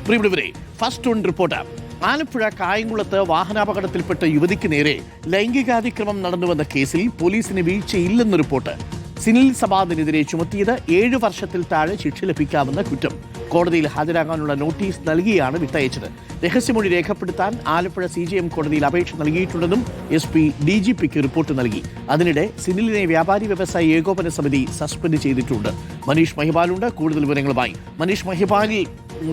പ്രിയപ്പെട്ടവരെ, first on report. Alappuzha കായംകുളത്ത് വാഹനാപകടത്തിൽപ്പെട്ട യുവതിക്ക് നേരെ ലൈംഗികാതിക്രമം നടന്നുവെന്ന കേസിൽ പോലീസിന് വീഴ്ചയില്ലെന്ന് റിപ്പോർട്ട്. സിനിൽ സബാദിനെതിരെ ചുമത്തിയത് 7 വർഷത്തിൽ താഴെ ശിക്ഷ ലഭിക്കാവുന്ന കുറ്റം. കോടതിയിൽ ഹാജരാകാനുള്ള നോട്ടീസ് നൽകിയാണ് വിട്ടയച്ചത്. രഹസ്യമൊഴി രേഖപ്പെടുത്താൻ ആലപ്പുഴ CJM കോടതിയിൽ അപേക്ഷ നൽകിയിട്ടുണ്ടെന്നും SP DGPക്ക് റിപ്പോർട്ട് നൽകി. അതിനിടെ സിനിലിനെ വ്യാപാരി വ്യവസായി ഏകോപന സമിതി സസ്പെൻഡ് ചെയ്തിട്ടുണ്ട്. മനീഷ് മഹിപാലുണ്ട് കൂടുതൽ വിവരങ്ങളുമായി. മനീഷ് മഹിപാലിൽ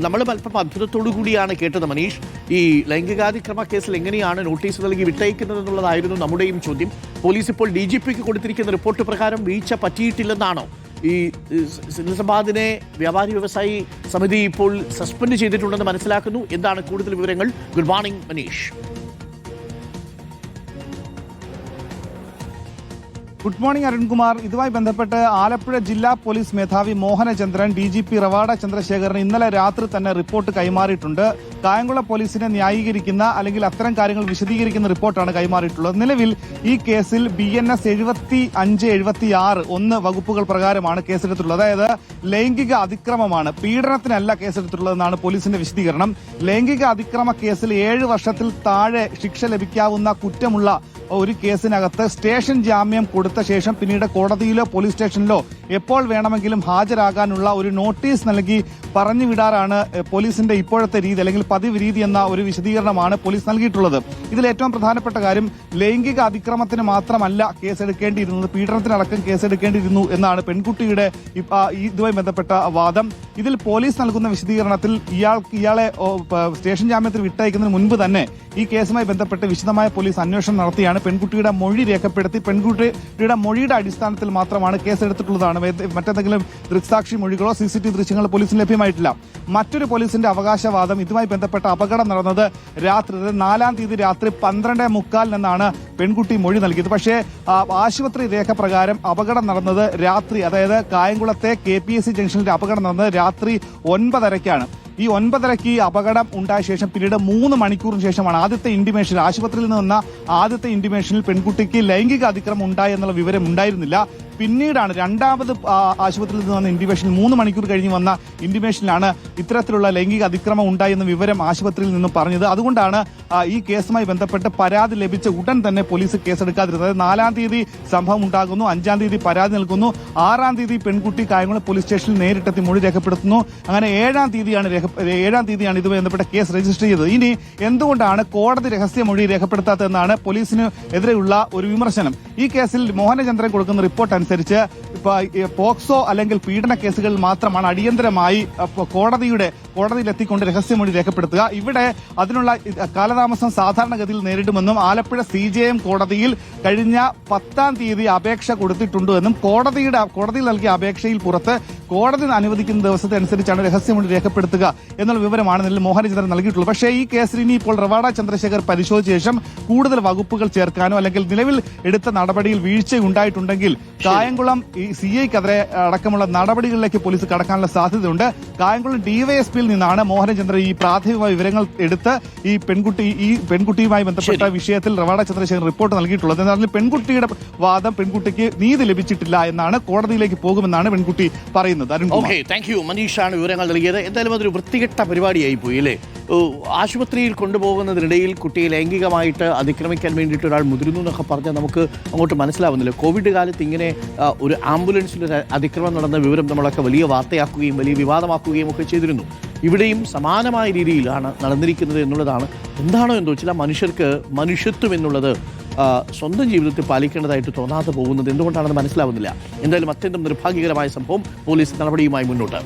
നമ്മൾ അല്പം അത്ഭുതത്തോടു കൂടിയാണ് കേട്ടത്. മനീഷ്, ഈ ലൈംഗികാതിക്രമ കേസിൽ എങ്ങനെയാണ് നോട്ടീസ് നൽകി വിട്ടയക്കുന്നത് എന്നുള്ളതായിരുന്നു നമ്മുടെയും ചോദ്യം. പോലീസ് ഇപ്പോൾ DGPക്ക് കൊടുത്തിരിക്കുന്ന റിപ്പോർട്ട് പ്രകാരം വീഴ്ച പറ്റിയിട്ടില്ലെന്നാണോ? ഈ സിനിസബാദിനെ വ്യാപാരി വ്യവസായി സമിതി ഇപ്പോൾ സസ്പെൻഡ് ചെയ്തിട്ടുണ്ടെന്ന് മനസ്സിലാക്കുന്നു. എന്താണ് കൂടുതൽ വിവരങ്ങൾ? Good morning Manish. Good morning Arunkumar. ഇതുമായി ബന്ധപ്പെട്ട് ആലപ്പുഴ ജില്ലാ പോലീസ് മേധാവി മോഹനചന്ദ്രൻ DGP റവാഡ ചന്ദ്രശേഖരന് ഇന്നലെ രാത്രി തന്നെ റിപ്പോർട്ട് കൈമാറിയിട്ടുണ്ട്. കായംകുളം പോലീസിനെ ന്യായീകരിക്കുന്ന അല്ലെങ്കിൽ അത്തരം കാര്യങ്ങൾ വിശദീകരിക്കുന്ന റിപ്പോർട്ടാണ് കൈമാറിയിട്ടുള്ളത്. നിലവിൽ ഈ കേസിൽ BNS 75-76 വകുപ്പുകൾ പ്രകാരമാണ് കേസെടുത്തിട്ടുള്ളത്. അതായത് ലൈംഗിക അതിക്രമമാണ്, പീഡനത്തിനല്ല കേസെടുത്തിട്ടുള്ളതെന്നാണ് പോലീസിന്റെ വിശദീകരണം. ലൈംഗിക അതിക്രമ കേസിൽ 7 വർഷത്തിൽ താഴെ ശിക്ഷ ലഭിക്കാവുന്ന കുറ്റമുള്ള ഒരു കേസിനകത്ത് സ്റ്റേഷൻ ജാമ്യം കൊടുത്ത ശേഷം പിന്നീട് കോടതിയിലോ പോലീസ് സ്റ്റേഷനിലോ എപ്പോൾ വേണമെങ്കിലും ഹാജരാകാനുള്ള ഒരു നോട്ടീസ് നൽകി പറഞ്ഞു വിടാറാണ് പോലീസിന്റെ ഇപ്പോഴത്തെ രീതി, അല്ലെങ്കിൽ പതിവ് രീതി എന്ന ഒരു വിശദീകരണമാണ് പോലീസ് നൽകിയിട്ടുള്ളത്. ഇതിൽ ഏറ്റവും പ്രധാനപ്പെട്ട കാര്യം, ലൈംഗിക അതിക്രമത്തിന് മാത്രമല്ല കേസെടുക്കേണ്ടിയിരുന്നത്, പീഡനത്തിനടക്കം കേസെടുക്കേണ്ടിയിരുന്നു എന്നാണ് പെൺകുട്ടിയുടെ ഇതുമായി ബന്ധപ്പെട്ട വാദം. ഇതിൽ പോലീസ് നൽകുന്ന വിശദീകരണത്തിൽ ഇയാളെ സ്റ്റേഷൻ ജാമ്യത്തിൽ വിട്ടയക്കുന്നതിന് മുൻപ് തന്നെ ഈ കേസുമായി ബന്ധപ്പെട്ട് വിശദമായ പോലീസ് അന്വേഷണം നടത്തിയാണ് പെൺകുട്ടിയുടെ മൊഴി രേഖപ്പെടുത്തി പെൺകുട്ടിയുടെ മൊഴിയുടെ അടിസ്ഥാനത്തിൽ മാത്രമാണ് കേസെടുത്തിട്ടുള്ളതാണ്. മറ്റെന്തെങ്കിലും ദൃക്സാക്ഷി മൊഴികളോ CCTV ദൃശ്യങ്ങളോ പോലീസിന് ലഭ്യമായിട്ടില്ല. മറ്റൊരു പോലീസിന്റെ അവകാശവാദം, ഇതുമായി ബന്ധപ്പെട്ട അപകടം നടന്നത് രാത്രി 4-ാം തീയതി രാത്രി 12:45 പെൺകുട്ടി മൊഴി നൽകിയത്. പക്ഷേ ആശുപത്രി രേഖ പ്രകാരം അപകടം നടന്നത് രാത്രി, അതായത് കായംകുളത്തെ KPSC ജംഗ്ഷനിലെ അപകടം നടന്നത് രാത്രി 9:30-ക്കാണ്. ഈ 9:30-ക്ക് അപകടം ഉണ്ടായ ശേഷം പിന്നീട് 3 മണിക്കൂറിന് ശേഷമാണ് ആദ്യത്തെ ഇന്റിമേഷൻ, ആശുപത്രിയിൽ നിന്ന് വന്ന ആദ്യത്തെ ഇന്റിമേഷനിൽ പെൺകുട്ടിക്ക് ലൈംഗിക അതിക്രമം ഉണ്ടായി എന്നുള്ള വിവരം ഉണ്ടായിരുന്നില്ല. പിന്നീടാണ് രണ്ടാമത് ആശുപത്രിയിൽ നിന്ന് വന്ന ഇന്റിമേഷനിൽ 3 മണിക്കൂർ കഴിഞ്ഞ് വന്ന ഇന്റിമേഷനിലാണ് ഇത്തരത്തിലുള്ള ലൈംഗിക അതിക്രമം ഉണ്ടായെന്ന വിവരം ആശുപത്രിയിൽ നിന്നും പറഞ്ഞത്. അതുകൊണ്ടാണ് ഈ കേസുമായി ബന്ധപ്പെട്ട് പരാതി ലഭിച്ച ഉടൻ തന്നെ പോലീസ് കേസെടുക്കാതിരുന്നത്. 4-ാം തീയതി സംഭവം ഉണ്ടാകുന്നു, 5-ാം തീയതി പരാതി നൽകുന്നു, 6-ാം തീയതി പെൺകുട്ടി കായംകുളം പോലീസ് സ്റ്റേഷനിൽ നേരിട്ടെത്തി മൊഴി രേഖപ്പെടുത്തുന്നു. അങ്ങനെ 7-ാം തീയതിയാണ് ഇതുമായി ബന്ധപ്പെട്ട കേസ് രജിസ്റ്റർ ചെയ്തത്. ഇനി എന്തുകൊണ്ടാണ് കോടതി രഹസ്യമൊഴി രേഖപ്പെടുത്താത്തതെന്നാണ് പോലീസിന് എതിരെയുള്ള ഒരു വിമർശനം. ഈ കേസിൽ മോഹനചന്ദ്രൻ കൊടുക്കുന്ന റിപ്പോർട്ട് അനുസരിച്ച് പോക്സോ അല്ലെങ്കിൽ പീഡന കേസുകളിൽ മാത്രമാണ് അടിയന്തരമായി കോടതിയിലെത്തിക്കൊണ്ട് രഹസ്യമൊഴി രേഖപ്പെടുത്തുക. ഇവിടെ അതിനുള്ള കാലതാമസം സാധാരണഗതിയിൽ നേരിടുമെന്നും ആലപ്പുഴ CJM കോടതിയിൽ കഴിഞ്ഞ 10-ാം തീയതി അപേക്ഷ കൊടുത്തിട്ടുണ്ടെന്നും കോടതിയിൽ നൽകിയ അപേക്ഷയിൽ പുറത്ത് കോടതി അനുവദിക്കുന്ന ദിവസത്തെ അനുസരിച്ചാണ് രഹസ്യമൊഴി രേഖപ്പെടുത്തുക എന്നുള്ള വിവരമാണ് നിലവിൽ മോഹനചന്ദ്രൻ നൽകിയിട്ടുള്ളത്. പക്ഷേ ഈ കേസിൽ ഇനി ഇപ്പോൾ റവാഡ ചന്ദ്രശേഖർ പരിശോധിച്ച ശേഷം കൂടുതൽ വകുപ്പുകൾ ചേർക്കാനോ അല്ലെങ്കിൽ നിലവിൽ എടുത്ത നടപടിയിൽ വീഴ്ചയുണ്ടായിട്ടുണ്ടെങ്കിൽ കായംകുളം CIക്കെതിരെ അടക്കമുള്ള നടപടികളിലേക്ക് പോലീസ് കടക്കാനുള്ള സാധ്യതയുണ്ട്. കായംകുളം DYSPയിൽ നിന്നാണ് മോഹനചന്ദ്രൻ ഈ പ്രാഥമിക വിവരങ്ങൾ എടുത്ത് ഈ പെൺകുട്ടിയുമായി ബന്ധപ്പെട്ട വിഷയത്തിൽ റവാഡ ചന്ദ്രശേഖർ റിപ്പോർട്ട് നൽകിയിട്ടുള്ളത്. എന്നാൽ പെൺകുട്ടിയുടെ വാദം, പെൺകുട്ടിക്ക് നീതി ലഭിച്ചിട്ടില്ല എന്നാണ്, കോടതിയിലേക്ക് പോകുമെന്നാണ് പെൺകുട്ടി പറയുന്നത്. താങ്ക് യു മനീഷാണ് വിവരങ്ങൾ നൽകിയത്. എന്തായാലും അതൊരു വൃത്തികെട്ട പരിപാടിയായി പോയി അല്ലേ? ആശുപത്രിയിൽ കൊണ്ടുപോകുന്നതിനിടയിൽ കുട്ടിയെ ലൈംഗികമായിട്ട് അതിക്രമിക്കാൻ വേണ്ടിയിട്ട് ഒരാൾ മുതിരുന്നു എന്നൊക്കെ പറഞ്ഞാൽ നമുക്ക് അങ്ങോട്ട് മനസ്സിലാവുന്നില്ല. കോവിഡ് കാലത്ത് ഇങ്ങനെ ഒരു ആംബുലൻസിലൊരു അതിക്രമം നടന്ന വിവരം നമ്മളൊക്കെ വലിയ വാർത്തയാക്കുകയും വലിയ വിവാദമാക്കുകയും ഒക്കെ ചെയ്തിരുന്നു. ഇവിടെയും സമാനമായ രീതിയിലാണ് നടന്നിരിക്കുന്നത് എന്നുള്ളതാണ്. എന്താണോ എന്തോ ചില മനുഷ്യർക്ക് മനുഷ്യത്വം എന്നുള്ളത് സ്വന്തം ജീവിതത്തിൽ പാലിക്കേണ്ടതായിട്ട് തോന്നാതെ പോകുന്നത് എന്തുകൊണ്ടാണെന്ന് മനസ്സിലാവുന്നില്ല. എന്തായാലും അത്യന്തം നിർഭാഗ്യകരമായ സംഭവം. പോലീസ് നടപടിയുമായി മുന്നോട്ട്.